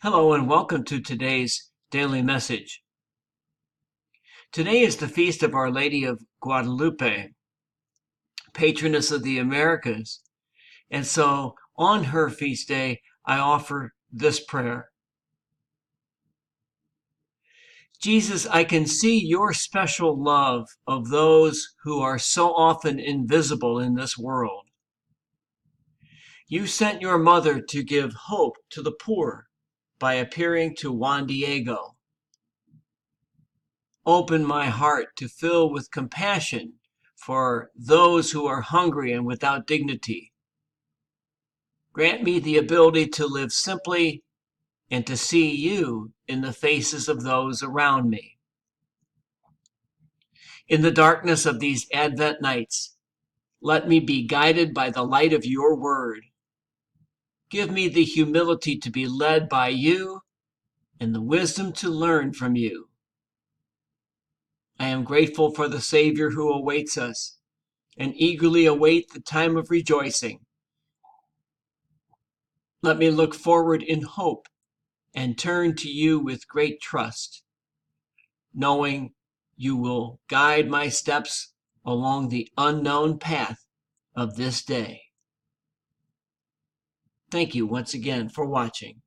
Hello and welcome to today's daily message. Today is the feast of Our Lady of Guadalupe, patroness of the Americas. And so on her feast day, I offer this prayer. Jesus, I can see your special love of those who are so often invisible in this world. You sent your mother to give hope to the poor by appearing to Juan Diego. Open my heart to fill with compassion for those who are hungry and without dignity. Grant me the ability to live simply and to see you in the faces of those around me. In the darkness of these Advent nights, let me be guided by the light of your word. Give me the humility to be led by you and the wisdom to learn from you. I am grateful for the Savior who awaits us and eagerly await the time of rejoicing. Let me look forward in hope and turn to you with great trust, knowing you will guide my steps along the unknown path of this day. Thank you once again for watching.